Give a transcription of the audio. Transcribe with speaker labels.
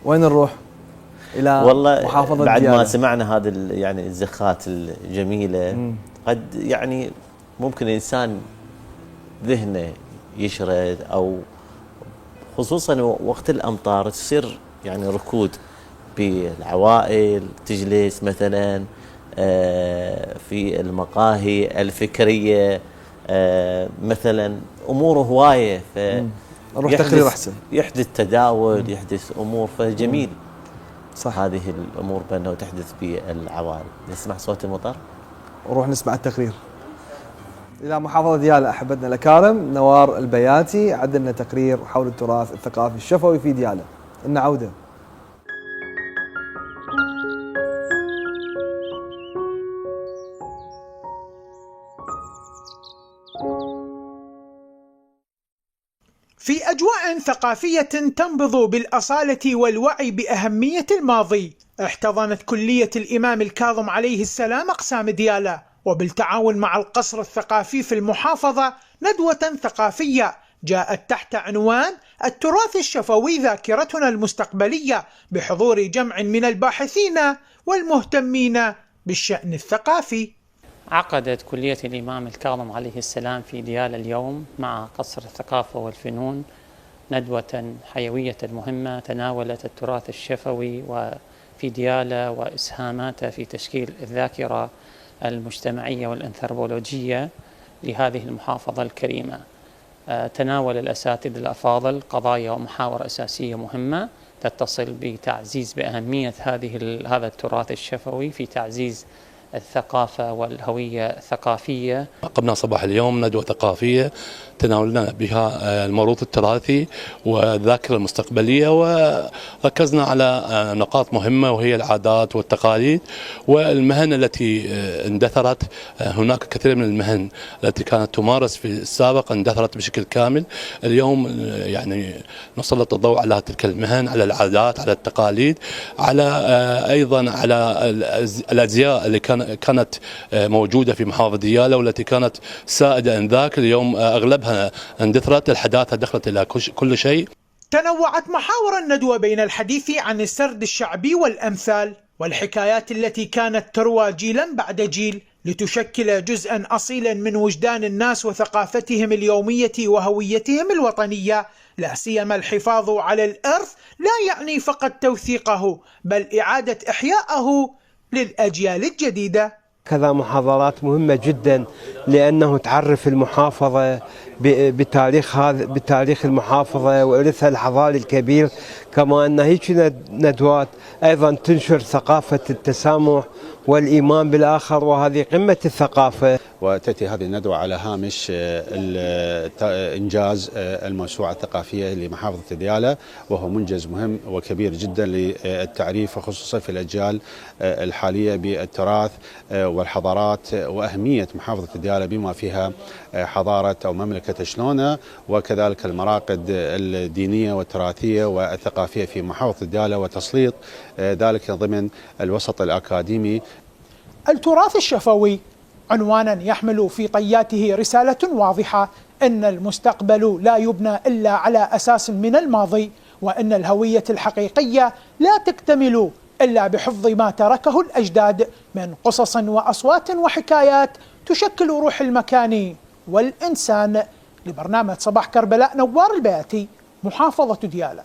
Speaker 1: وين نروح؟ إلى
Speaker 2: والله
Speaker 1: محافظة
Speaker 2: بعد
Speaker 1: ديالى.
Speaker 2: ما سمعنا هذه يعني الزخات الجميلة قد يعني ممكن الإنسان ذهنه يشرد، أو خصوصا وقت الأمطار تصير يعني ركود بالعوائل، تجلس مثلا في المقاهي الفكرية، مثلا أمور هواية،
Speaker 1: نروح تقرير أحسن،
Speaker 2: يحدث تداول، يحدث أمور، فجميل
Speaker 1: صح
Speaker 2: هذه الأمور بأنه تحدث بالعوائل. نسمع صوت المطر
Speaker 1: ونروح نسمع التقرير. إلى محافظة ديالى أحبتنا الأكارم، نوار البياتي عدلنا تقرير حول التراث الثقافي الشفوي في ديالى. إن عودة.
Speaker 3: في أجواء ثقافية تنبض بالأصالة والوعي بأهمية الماضي، احتضنت كلية الإمام الكاظم عليه السلام أقسام ديالى، وبالتعاون مع القصر الثقافي في المحافظة، ندوة ثقافية جاءت تحت عنوان التراث الشفوي ذاكرتنا المستقبلية، بحضور جمع من الباحثين والمهتمين بالشأن الثقافي.
Speaker 4: عقدت كلية الإمام الكاظم عليه السلام في ديالى اليوم مع قصر الثقافة والفنون ندوة حيوية مهمة تناولت التراث الشفوي وفي ديالى وإسهاماته في تشكيل الذاكرة المجتمعية والأنثروبولوجية لهذه المحافظة الكريمة. تناول الأساتذة الأفاضل قضايا ومحاور أساسية مهمة تتصل بتعزيز بأهمية هذا التراث الشفوي في تعزيز الثقافة والهوية الثقافية.
Speaker 5: عقبنا صباح اليوم ندوة ثقافية تناولنا بها الموروث التراثي والذاكرة المستقبلية، وركزنا على نقاط مهمة وهي العادات والتقاليد والمهن التي اندثرت. هناك كثير من المهن التي كانت تمارس في السابق اندثرت بشكل كامل. اليوم يعني نسلط الضوء على تلك المهن، على العادات، على التقاليد، على أيضا على الأزياء اللي كانت موجودة في محافظة ديالى والتي كانت سائدة انذاك. اليوم أغلبها اندثرت، الحداثة دخلت إلى كل شيء.
Speaker 3: تنوعت محاور الندوة بين الحديث عن السرد الشعبي والأمثال والحكايات التي كانت تروى جيلا بعد جيل لتشكل جزءا أصيلا من وجدان الناس وثقافتهم اليومية وهويتهم الوطنية. لا سيما الحفاظ على الإرث لا يعني فقط توثيقه، بل إعادة إحيائه للأجيال الجديدة.
Speaker 6: كذا محاضرات مهمة جدا لأنه تعرف المحافظة بتاريخ المحافظة وإرثها الحضاري الكبير، كما أن هيك ندوات أيضا تنشر ثقافة التسامح والإيمان بالآخر، وهذه قمة الثقافة.
Speaker 7: وتأتي هذه الندوة على هامش إنجاز الموسوعة الثقافية لمحافظة ديالى، وهو منجز مهم وكبير جدا للتعريف وخصوصا في الأجيال الحالية بالتراث والحضارات وأهمية محافظة ديالى بما فيها حضارة أو مملكة شلونة، وكذلك المراقد الدينية والتراثية والثقافية في محافظة ديالى، وتسليط ذلك ضمن الوسط الأكاديمي.
Speaker 3: التراث الشفوي عنوانا يحمل في طياته رسالة واضحة: إن المستقبل لا يبنى إلا على أساس من الماضي، وإن الهوية الحقيقية لا تكتمل إلا بحفظ ما تركه الأجداد من قصص وأصوات وحكايات تشكل روح المكان والإنسان. لبرنامج صباح كربلاء، نوار البياتي، محافظة ديالى.